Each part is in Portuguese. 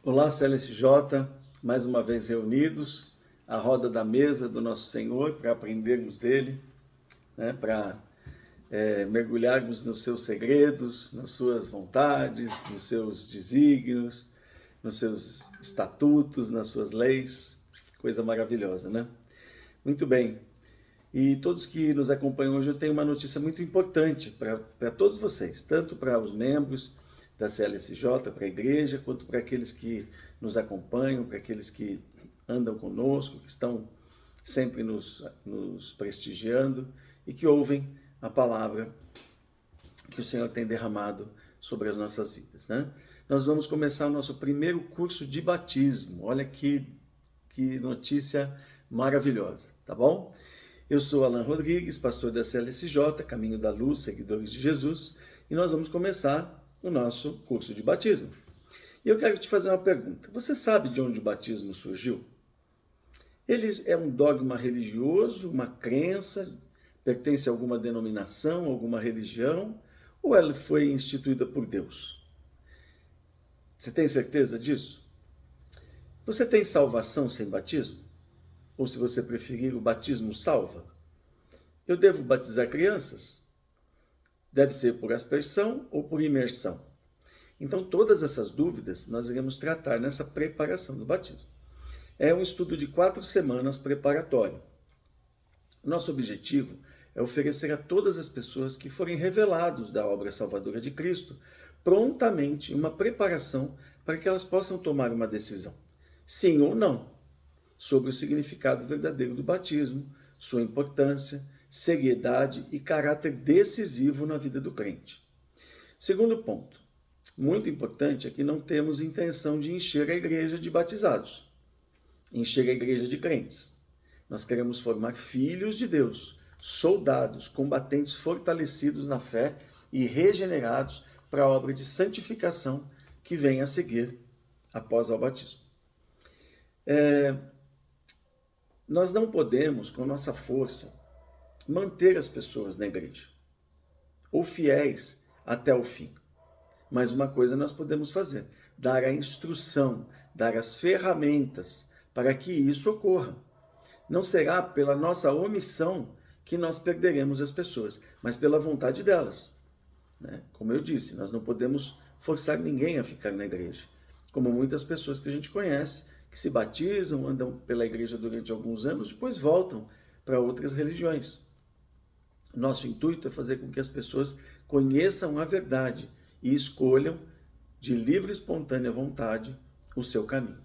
Olá, CLSJ, mais uma vez reunidos à roda da mesa do nosso Senhor para aprendermos dele, para mergulharmos nos seus segredos, nas suas vontades, nos seus desígnios, nos seus estatutos, nas suas leis. Coisa maravilhosa, né? Muito bem. E todos que nos acompanham hoje, eu tenho uma notícia muito importante para todos vocês, tanto para os membros da CLSJ, para a igreja, quanto para aqueles que nos acompanham, para aqueles que andam conosco, que estão sempre nos prestigiando e que ouvem a palavra que o Senhor tem derramado sobre as nossas vidas, né? Nós vamos começar o nosso primeiro curso de batismo. Olha que notícia maravilhosa, tá bom? Eu sou Alan Rodrigues, pastor da CLSJ, Caminho da Luz, Seguidores de Jesus, e nós vamos começar o nosso curso de batismo. E eu quero te fazer uma pergunta. Você sabe de onde o batismo surgiu? Ele é um dogma religioso, uma crença, pertence a alguma denominação, alguma religião, ou ela foi instituída por Deus? Você tem certeza disso? Você tem salvação sem batismo? Ou, se você preferir, o batismo salva? Eu devo batizar crianças? Deve ser por aspersão ou por imersão? Então, todas essas dúvidas nós iremos tratar nessa preparação do batismo. É um estudo de 4 semanas preparatório. Nosso objetivo é oferecer a todas as pessoas que forem revelados da obra salvadora de Cristo prontamente uma preparação para que elas possam tomar uma decisão, sim ou não, sobre o significado verdadeiro do batismo, sua importância, seriedade e caráter decisivo na vida do crente. Segundo ponto, muito importante, é que não temos intenção de encher a igreja de batizados, encher a igreja de crentes. Nós queremos formar filhos de Deus, soldados, combatentes fortalecidos na fé e regenerados para a obra de santificação que vem a seguir após o batismo. Nós não podemos, com nossa força, manter as pessoas na igreja, ou fiéis até o fim. Mas uma coisa nós podemos fazer: dar a instrução, dar as ferramentas para que isso ocorra. Não será pela nossa omissão que nós perderemos as pessoas, mas pela vontade delas. Como eu disse, nós não podemos forçar ninguém a ficar na igreja. Como muitas pessoas que a gente conhece, que se batizam, andam pela igreja durante alguns anos, depois voltam para outras religiões. Nosso intuito é fazer com que as pessoas conheçam a verdade e escolham, de livre e espontânea vontade, o seu caminho.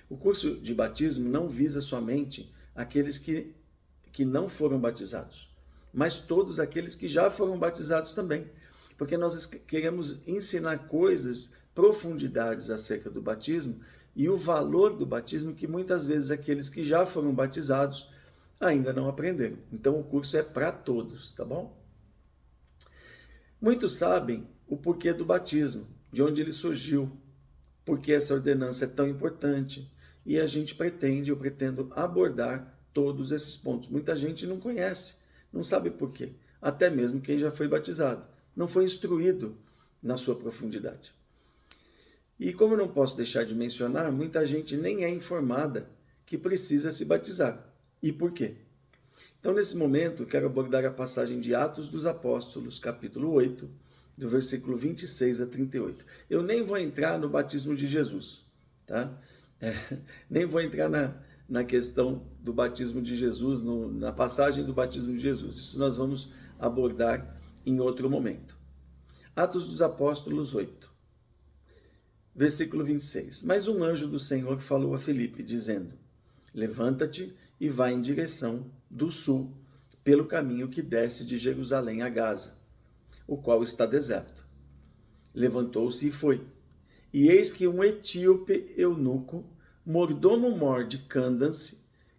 O curso de batismo não visa somente aqueles que não foram batizados, mas todos aqueles que já foram batizados também, porque nós queremos ensinar coisas, profundidades acerca do batismo e o valor do batismo que muitas vezes aqueles que já foram batizados ainda não aprenderam. Então o curso é para todos, tá bom? Muitos sabem o porquê do batismo, de onde ele surgiu, porque essa ordenança é tão importante, e eu pretendo abordar todos esses pontos. Muita gente não conhece, não sabe por quê, até mesmo quem já foi batizado, não foi instruído na sua profundidade. E como eu não posso deixar de mencionar, muita gente nem é informada que precisa se batizar. E por quê? Então, nesse momento, quero abordar a passagem de Atos dos Apóstolos, capítulo 8, do versículo 26 a 38. Eu nem vou entrar no batismo de Jesus, tá? Nem vou entrar na questão do batismo de Jesus, na passagem do batismo de Jesus. Isso nós vamos abordar em outro momento. Atos dos Apóstolos 8, versículo 26. Mas um anjo do Senhor falou a Filipe, dizendo: levanta-te e vai em direção do sul, pelo caminho que desce de Jerusalém a Gaza, o qual está deserto. Levantou-se e foi. E eis que um etíope eunuco, mordomo-mor de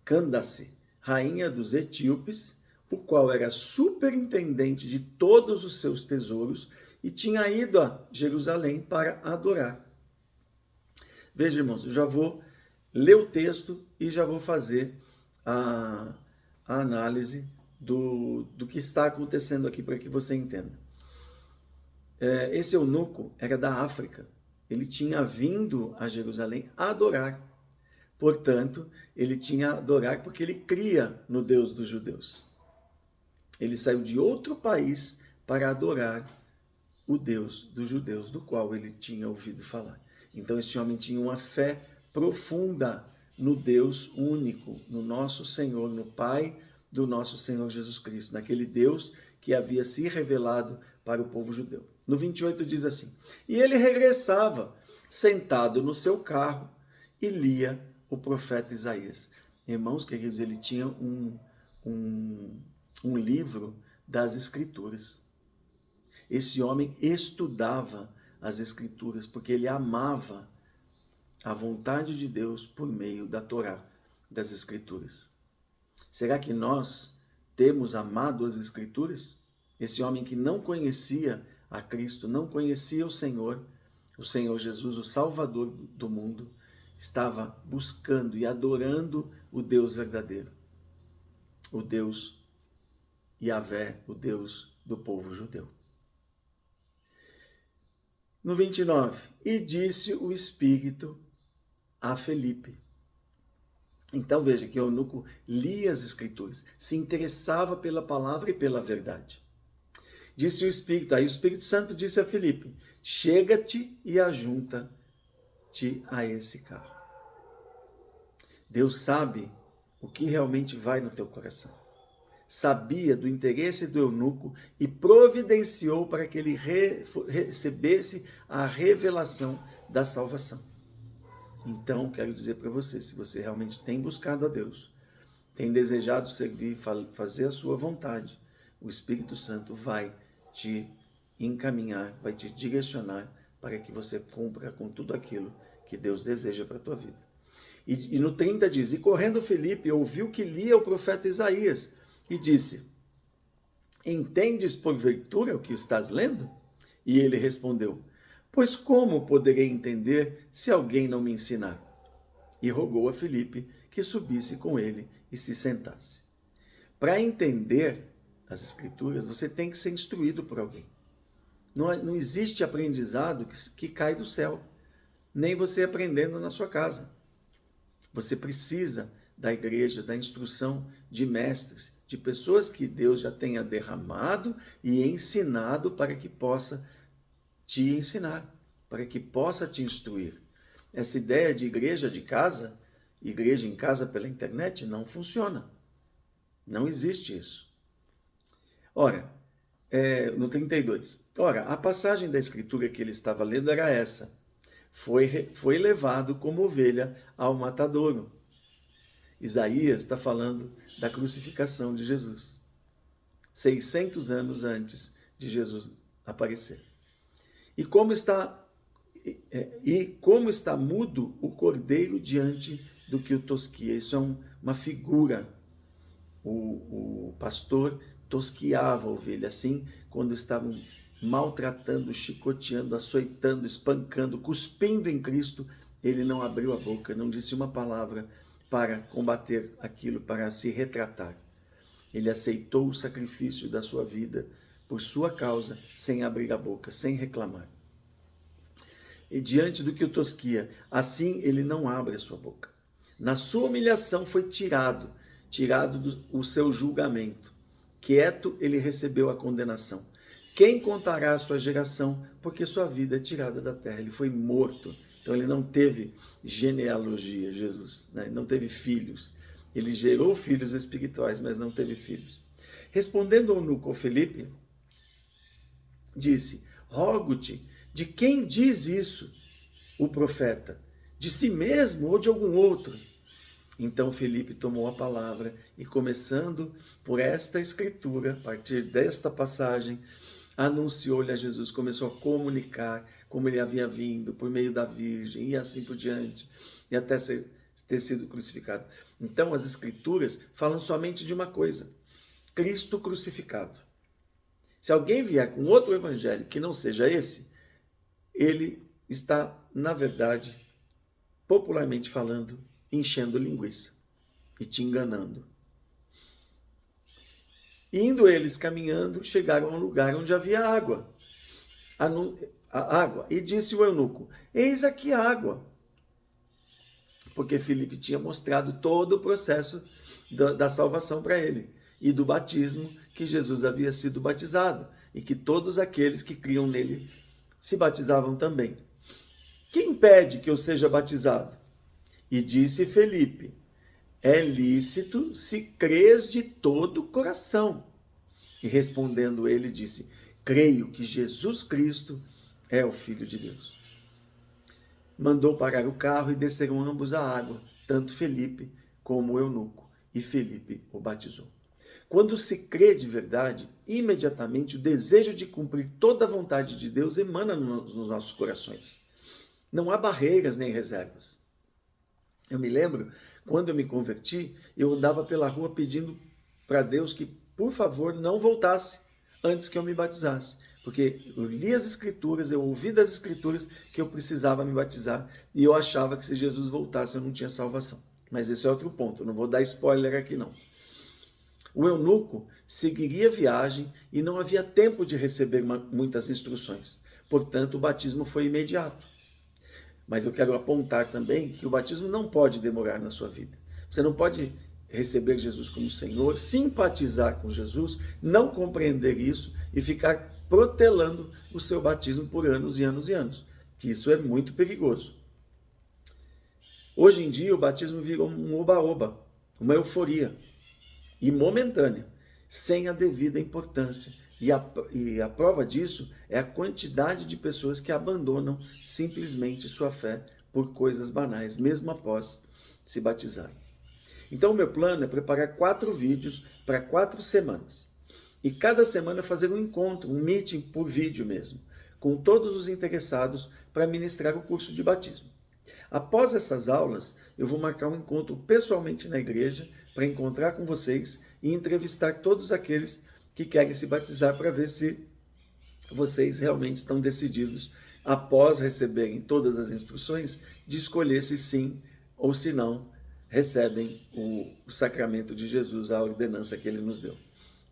Candace, rainha dos etíopes, o qual era superintendente de todos os seus tesouros, e tinha ido a Jerusalém para adorar. Veja, irmãos, eu já vou ler o texto e já vou fazer a análise do que está acontecendo aqui para que você entenda. Esse eunuco era da África, ele tinha vindo a Jerusalém a adorar. Portanto, ele tinha a adorar porque ele cria no Deus dos judeus. Ele saiu de outro país para adorar o Deus dos judeus, do qual ele tinha ouvido falar. Então, esse homem tinha uma fé profunda no Deus único, no nosso Senhor, no Pai do nosso Senhor Jesus Cristo, naquele Deus que havia se revelado para o povo judeu. No 28 diz assim: e ele regressava, sentado no seu carro, e lia o profeta Isaías. Irmãos queridos, ele tinha um livro das Escrituras. Esse homem estudava as Escrituras, porque ele amava a vontade de Deus por meio da Torá, das Escrituras. Será que nós temos amado as Escrituras? Esse homem que não conhecia a Cristo, não conhecia o Senhor Jesus, o Salvador do mundo, estava buscando e adorando o Deus verdadeiro, o Deus Yahvé, o Deus do povo judeu. No 29, e disse o Espírito a Felipe. Então veja que o eunuco lia as Escrituras, se interessava pela palavra e pela verdade. Disse o Espírito, aí o Espírito Santo disse a Felipe: chega-te e ajunta-te a esse carro. Deus sabe o que realmente vai no teu coração. Sabia do interesse do eunuco e providenciou para que ele recebesse a revelação da salvação. Então, quero dizer para você, se você realmente tem buscado a Deus, tem desejado servir, fazer a sua vontade, o Espírito Santo vai te encaminhar, vai te direcionar para que você cumpra com tudo aquilo que Deus deseja para a tua vida. E no 30 diz, e correndo Felipe ouviu que lia o profeta Isaías e disse, entendes porventura o que estás lendo? E ele respondeu, pois como poderei entender se alguém não me ensinar? E rogou a Felipe que subisse com ele e se sentasse. Para entender as Escrituras, você tem que ser instruído por alguém. Não existe aprendizado que cai do céu, nem você aprendendo na sua casa. Você precisa da igreja, da instrução de mestres, de pessoas que Deus já tenha derramado e ensinado para que possa te ensinar, para que possa te instruir. Essa ideia de igreja de casa, igreja em casa pela internet, não funciona. Não existe isso. Ora, no 32. Ora, a passagem da escritura que ele estava lendo era essa. Foi levado como ovelha ao matadouro. Isaías está falando da crucificação de Jesus. 600 anos antes de Jesus aparecer. E como está mudo o cordeiro diante do que o tosquia. Isso é uma figura. O pastor tosquiava a ovelha assim, quando estavam maltratando, chicoteando, açoitando, espancando, cuspindo em Cristo, ele não abriu a boca, não disse uma palavra para combater aquilo, para se retratar. Ele aceitou o sacrifício da sua vida por sua causa, sem abrir a boca, sem reclamar. E diante do que o tosquia, assim ele não abre a sua boca. Na sua humilhação foi tirado o seu julgamento. Quieto ele recebeu a condenação. Quem contará a sua geração? Porque sua vida é tirada da terra. Ele foi morto. Então ele não teve genealogia, Jesus, né? Não teve filhos. Ele gerou filhos espirituais, mas não teve filhos. Respondendo ao eunuco Felipe, disse, rogo-te, de quem diz isso o profeta? De si mesmo ou de algum outro? Então Felipe tomou a palavra e, começando por esta escritura, a partir desta passagem, anunciou-lhe a Jesus, começou a comunicar como ele havia vindo por meio da Virgem e assim por diante, e até ter sido crucificado. Então as escrituras falam somente de uma coisa, Cristo crucificado. Se alguém vier com outro evangelho que não seja esse, ele está, na verdade, popularmente falando, enchendo linguiça e te enganando. Indo eles caminhando, chegaram a um lugar onde havia água. a água. E disse o eunuco: eis aqui a água. Porque Filipe tinha mostrado todo o processo da salvação para ele e do batismo que Jesus havia sido batizado e que todos aqueles que criam nele se batizavam também. Que impede que eu seja batizado? E disse Filipe: é lícito se crês de todo o coração. E respondendo ele disse: creio que Jesus Cristo é o Filho de Deus. Mandou parar o carro e desceram ambos à água, tanto Filipe como o eunuco, e Filipe o batizou. Quando se crê de verdade, imediatamente o desejo de cumprir toda a vontade de Deus emana nos nossos corações. Não há barreiras nem reservas. Eu me lembro, quando eu me converti, eu andava pela rua pedindo para Deus que, por favor, não voltasse antes que eu me batizasse. Porque eu li as Escrituras, eu ouvi das Escrituras que eu precisava me batizar e eu achava que se Jesus voltasse eu não tinha salvação. Mas esse é outro ponto, eu não vou dar spoiler aqui não. O eunuco seguiria a viagem e não havia tempo de receber muitas instruções. Portanto, o batismo foi imediato. Mas eu quero apontar também que o batismo não pode demorar na sua vida. Você não pode receber Jesus como Senhor, simpatizar com Jesus, não compreender isso e ficar protelando o seu batismo por anos e anos e anos, que isso é muito perigoso. Hoje em dia o batismo virou um oba-oba, uma euforia, e momentânea, sem a devida importância. E a prova disso é a quantidade de pessoas que abandonam simplesmente sua fé por coisas banais, mesmo após se batizarem. Então o meu plano é preparar 4 vídeos para 4 semanas. E cada semana fazer um encontro, um meeting por vídeo mesmo, com todos os interessados para ministrar o curso de batismo. Após essas aulas, eu vou marcar um encontro pessoalmente na igreja para encontrar com vocês e entrevistar todos aqueles que querem se batizar para ver se vocês realmente estão decididos, após receberem todas as instruções, de escolher se sim ou se não recebem o sacramento de Jesus, a ordenança que ele nos deu.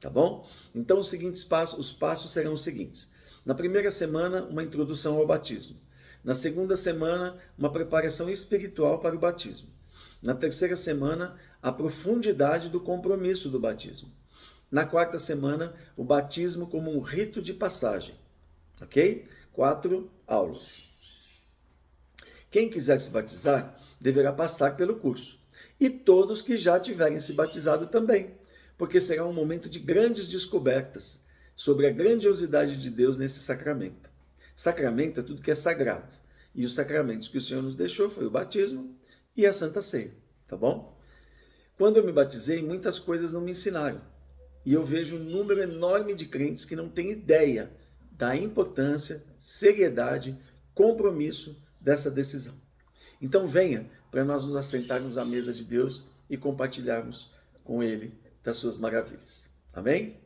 Tá bom? Então os passos serão os seguintes. Na primeira semana, uma introdução ao batismo. Na segunda semana, uma preparação espiritual para o batismo. Na terceira semana, a profundidade do compromisso do batismo. Na quarta semana, o batismo como um rito de passagem. Ok? 4 aulas. Quem quiser se batizar, deverá passar pelo curso. E todos que já tiverem se batizado também, porque será um momento de grandes descobertas sobre a grandiosidade de Deus nesse sacramento. Sacramento é tudo que é sagrado. E os sacramentos que o Senhor nos deixou foi o batismo e a Santa Ceia, tá bom? Quando eu me batizei, muitas coisas não me ensinaram. E eu vejo um número enorme de crentes que não têm ideia da importância, seriedade, compromisso dessa decisão. Então venha para nós nos assentarmos à mesa de Deus e compartilharmos com Ele das suas maravilhas. Amém?